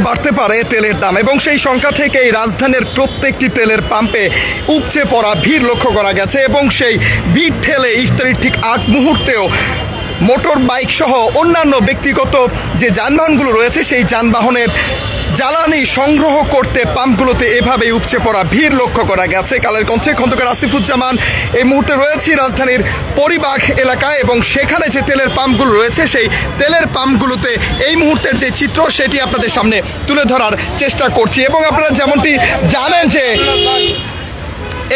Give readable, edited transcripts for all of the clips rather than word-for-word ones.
বাড়তে পারে তেলের দাম এবং সেই সংখ্যা থেকেই রাজধানীর প্রত্যেকটি তেলের পাম্পে উপচে পড়া ভিড় লক্ষ্য করা গেছে এবং সেই ভিড় ঠেলে ইফতারির ঠিক আগ মুহূর্তেও মোটর বাইক সহ অন্যান্য ব্যক্তিগত যে যানবাহনগুলো রয়েছে সেই যানবাহনের জ্বালানি সংগ্রহ করতে পাম্পগুলোতে এভাবেই উপচে পড়া ভিড় লক্ষ্য করা গেছে। কালের কণ্ঠে খন্দকার আসিফুজ্জামান এই মুহূর্তে রয়েছি রাজধানীর পরিবাগ এলাকায় এবং সেখানে যে তেলের পাম্পগুলো রয়েছে সেই তেলের পাম্পগুলোতে এই মুহূর্তের যে চিত্র সেটি আপনাদের সামনে তুলে ধরার চেষ্টা করছি এবং আপনারা যেমনটি জানেন যে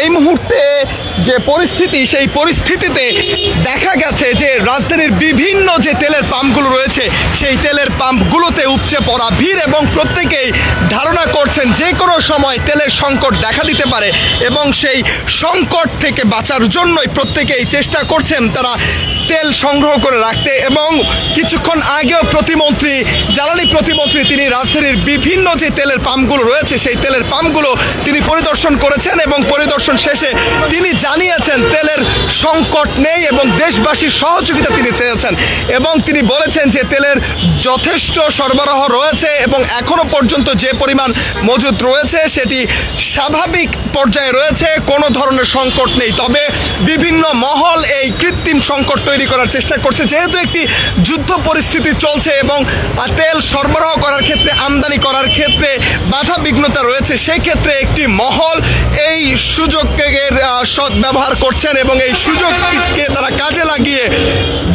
এই মুহূর্তে যে পরিস্থিতি সেই পরিস্থিতিতে দেখা গেছে যে রাজধানীর বিভিন্ন যে তেলের পাম্পগুলো রয়েছে সেই তেলের পাম্পগুলোতে উপচে পড়া ভিড় এবং প্রত্যেকেই ধারণা করছেন যে কোনো সময় তেলের সংকট দেখা দিতে পারে এবং সেই সংকট থেকে বাঁচার জন্যই প্রত্যেকেই চেষ্টা করছেন তারা তেল সংগ্রহ করে রাখতে এবং কিছুক্ষণ আগেও জ্বালানি প্রতিমন্ত্রী তিনি রাজধানীর বিভিন্ন যে তেলের পাম্পগুলো রয়েছে সেই তেলের পাম্পগুলো তিনি পরিদর্শন করেছেন এবং পরিদর্শন শেষে তিনি জানিয়েছেন তেলের সংকট নেই এবং দেশবাসীর সহযোগিতা তিনি চেয়েছেন এবং তিনি বলেছেন যে তেলের যথেষ্ট সরবরাহ রয়েছে এবং এখনো পর্যন্ত যে পরিমাণ মজুদ রয়েছে সেটি স্বাভাবিক পর্যায়ে রয়েছে, কোনো ধরনের সংকট নেই। তবে বিভিন্ন মহল এই কৃত্রিম সংকট তৈরি করার চেষ্টা করছে যেহেতু একটি যুদ্ধ পরিস্থিতি চলছে এবং তেল সরবরাহ করার ক্ষেত্রে আমদানি করার ক্ষেত্রে বাধা বিঘ্নতা রয়েছে, সেই ক্ষেত্রে একটি মহল এই সুযোগের সদ্ব্যবহার করছেন এবং এই সুযোগকে তারা কাজে লাগিয়ে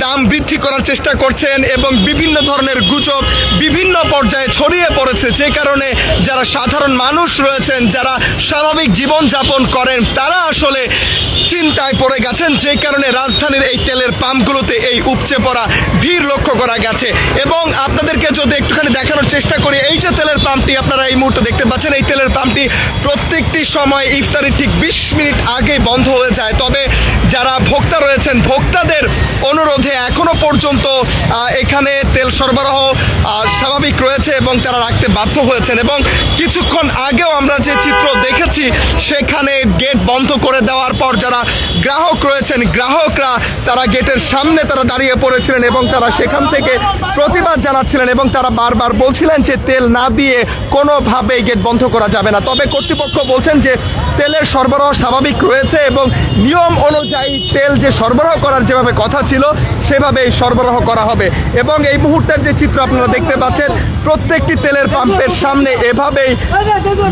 দাম বৃদ্ধি করার চেষ্টা করছেন এবং বিভিন্ন ধরনের গুজব বিভিন্ন পর্যায়ে ছড়িয়ে পড়েছে যে কারণে যারা সাধারণ মানুষ রয়েছেন যারা স্বাভাবিক জীবনযাপন করেন তারা আসলে চিন্তায় পড়ে গেছেন যে কারণে রাজধানীর এই তেলের পাম্পগুলোতে এই উপচে পড়া ভিড় লক্ষ্য করা গেছে এবং আপনাদেরকে যদি একটুখানি দেখানোর চেষ্টা করি এই যে তেলের পাম্পটি আপনারা এই মুহূর্তে দেখতে পাচ্ছেন এই তেলের পাম্পটি প্রত্যেকটি সময় ইফতারির ঠিক 20 মিনিট আগে বন্ধ হয়ে যায়। তবে যারা ভোক্তা রয়েছেন ভোক্তাদের অনুরোধে এখনো পর্যন্ত এখানে তেল সরবরাহ স্বাভাবিক রয়েছে এবং তারা রাখতে বাধ্য হয়েছেন এবং কিছুক্ষণ আগেও আমরা যে চিত্র দেখেছি সেখানে গেট বন্ধ করে দেওয়ার পর যারা গ্রাহক রয়েছেন গ্রাহকরা তারা গেটের সামনে তারা দাঁড়িয়ে পড়েছিলেন এবং তারা সেখান থেকে প্রতিবাদ জানাচ্ছিলেন এবং তারা বারবার বলছিলেন যে তেল না দিয়ে কোনোভাবেই গেট বন্ধ করা যাবে না। তবে কর্তৃপক্ষ বলছেন যে তেলের সরবরাহ স্বাভাবিক রয়েছে এবং নিয়ম অনুযায়ী তেল যে সরবরাহ করার যেভাবে কথা ছিল সেভাবেই সরবরাহ করা হবে এবং এই মুহূর্তের যে চিত্র আপনারা দেখতে পাচ্ছেন প্রত্যেকটি তেলের পাম্পের সামনে এভাবেই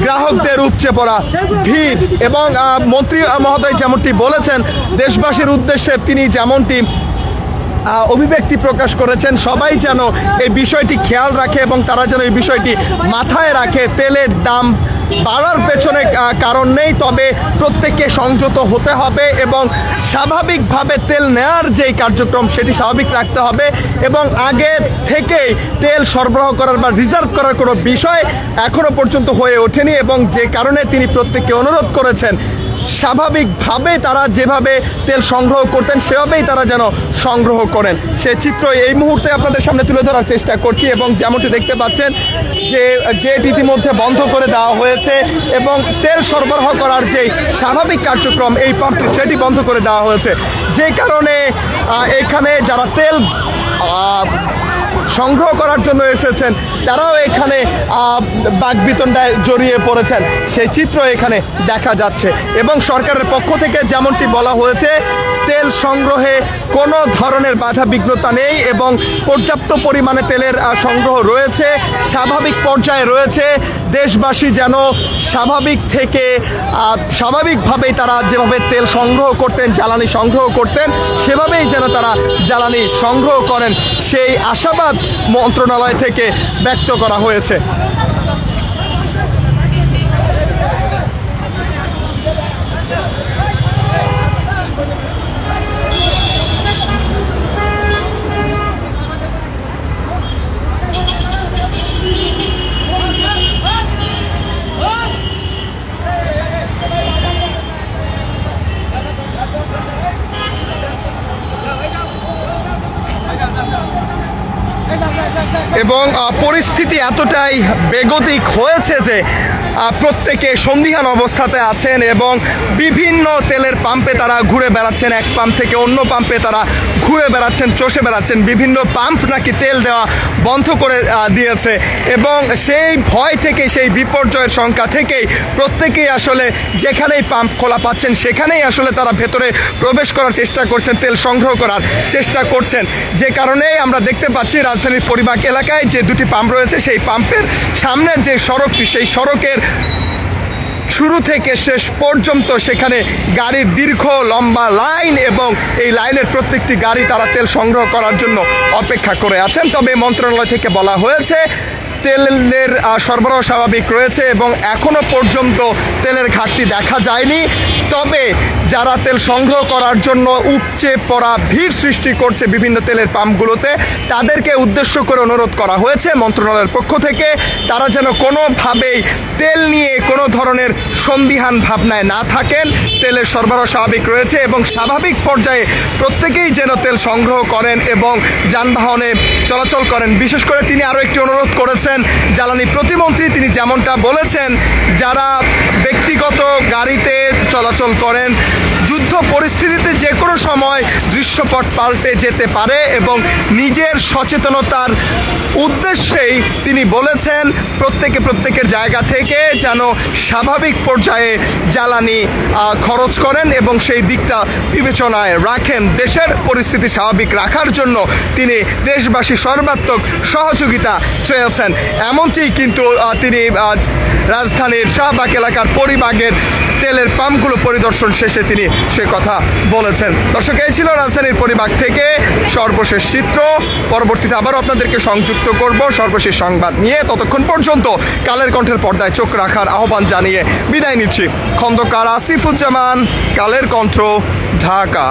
গ্রাহকদের উপচে পড়া ভিড় এবং মন্ত্রী মহোদয় যেমনটি বলেছেন দেশবাসীর উদ্দেশ্যে তিনি যেমনটি অভিব্যক্তি প্রকাশ করেছেন সবাই যেন এই বিষয়টি খেয়াল রাখে এবং তারা যেন এই বিষয়টি মাথায় রাখে। তেলের দাম বাড়ার পেছনে কারণ নেই, তবে প্রত্যেককে সংযত হতে হবে এবং স্বাভাবিকভাবে তেল নেওয়ার যেই কার্যক্রম সেটি স্বাভাবিক রাখতে হবে এবং আগে থেকেই তেল সরবরাহ করার বা রিজার্ভ করার কোনো বিষয় এখনো পর্যন্ত হয়ে ওঠেনি এবং যে কারণে তিনি প্রত্যেককে অনুরোধ করেছেন স্বাভাবিকভাবে তারা যেভাবে তেল সংগ্রহ করতেন সেভাবেই তারা যেন সংগ্রহ করেন। সে চিত্র এই মুহূর্তে আপনাদের সামনে তুলে ধরার চেষ্টা করছি এবং যেমনটি দেখতে পাচ্ছেন যে গেট ইতিমধ্যে বন্ধ করে দেওয়া হয়েছে এবং তেল সরবরাহ করার যে স্বাভাবিক কার্যক্রম এই পাম্প সেটি বন্ধ করে দেওয়া হয়েছে যে কারণে এখানে যারা তেল সংগ্রহ করার জন্য এসেছেন তারাও এখানে বাকবিতণ্ডায় জড়িয়ে পড়েছেন সেই চিত্র এখানে দেখা যাচ্ছে এবং সরকারের পক্ষ থেকে যেমনটি বলা হয়েছে তেল সংগ্রহে কোনো ধরনের বাধা বিঘ্নতা নেই এবং পর্যাপ্ত পরিমাণে তেলের সংগ্রহ রয়েছে, স্বাভাবিক পর্যায়ে রয়েছে। দেশবাসী যেন স্বাভাবিকভাবেই তারা যেভাবে তেল সংগ্রহ করতেন জ্বালানি সংগ্রহ করতেন সেভাবেই যেন তারা জ্বালানি সংগ্রহ করেন সেই আশাবাদ মন্ত্রণালয় থেকে ব্যক্ত করা হয়েছে। এবং পরিস্থিতি এতটাই বেগতিক হয়েছে যে প্রত্যেকে সন্দিহান অবস্থাতে আছেন এবং বিভিন্ন তেলের পাম্পে তারা ঘুরে বেড়াচ্ছেন, এক পাম্প থেকে অন্য পাম্পে তারা ঘুরে বেড়াচ্ছেন, চষে বেড়াচ্ছেন। বিভিন্ন পাম্প নাকি তেল দেওয়া বন্ধ করে দিয়েছে এবং সেই ভয় থেকে, সেই বিপর্যয়ের সংখ্যা থেকেই প্রত্যেকেই আসলে যেখানেই পাম্প খোলা পাচ্ছেন সেখানেই আসলে তারা ভেতরে প্রবেশ করার চেষ্টা করছেন, তেল সংগ্রহ করার চেষ্টা করছেন। যে কারণেই আমরা দেখতে পাচ্ছি রাজধানীর পরিবাগ এলাকায় যে দুটি পাম্প রয়েছে সেই পাম্পের সামনের যে সড়কটি, সেই সড়কের শুরু থেকে শেষ পর্যন্ত সেখানে গাড়ির দীর্ঘ লম্বা লাইন এবং এই লাইনের প্রত্যেকটি গাড়ি তারা তেল সংগ্রহ করার জন্য অপেক্ষা করে আছেন। তবে মন্ত্রণালয় থেকে বলা হয়েছে তেলের সরবরাহ স্বাভাবিক রয়েছে এবং এখনও পর্যন্ত তেলের ঘাটতি দেখা যায়নি। তবে যারা তেল সংগ্রহ করার জন্য উপচে পড়া ভিড় সৃষ্টি করছে বিভিন্ন তেলের পাম্পগুলোতে, তাদেরকে উদ্দেশ্য করে অনুরোধ করা হয়েছে মন্ত্রণালয়ের পক্ষ থেকে তারা যেন কোনোভাবেই তেল নিয়ে কোনো ধরনের সন্দিহান ভাবনায় না থাকেন। তেলের সরবরাহ স্বাভাবিক রয়েছে এবং স্বাভাবিক পর্যায়ে প্রত্যেকেই যেন তেল সংগ্রহ করেন এবং যানবাহনে চলাচল করেন। বিশেষ করে তিনি আরও একটি অনুরোধ করেছেন জ্বালানি প্রতিমন্ত্রী, তিনি যেমনটা বলেছেন যারা ব্যক্তিগত গাড়িতে চলাচল করেন, যুদ্ধ পরিস্থিতিতে যে কোনো সময় দৃশ্যপট পাল্টে যেতে পারে এবং নিজের সচেতনতার উদ্দেশ্যেই তিনি বলেছেন প্রত্যেকের জায়গা থেকে যেন স্বাভাবিক পর্যায়ে জ্বালানি খরচ করেন এবং সেই দিকটা বিবেচনায় রাখেন। দেশের পরিস্থিতি স্বাভাবিক রাখার জন্য তিনি দেশবাসী সর্বাত্মক সহযোগিতা চেয়েছেন। এমনটি কিন্তু তিনি রাজধানীর শাহবাগ এলাকার পরিবাগের তেলের পাম্পগুলো পরিদর্শন শেষে তিনি সে কথা বলেছেন। দর্শক, এই ছিল রাজধানীর পরিবাগ থেকে সর্বশেষ চিত্র। পরবর্তীতে আবারও আপনাদেরকে সংযুক্ত করব সর্বশেষ সংবাদ নিয়ে। ততক্ষণ পর্যন্ত কালের কণ্ঠের পর্দায় চোখ রাখার আহ্বান জানিয়ে বিদায় নিচ্ছি। খন্দকার আসিফুজ্জামান, কালের কণ্ঠ, ঢাকা।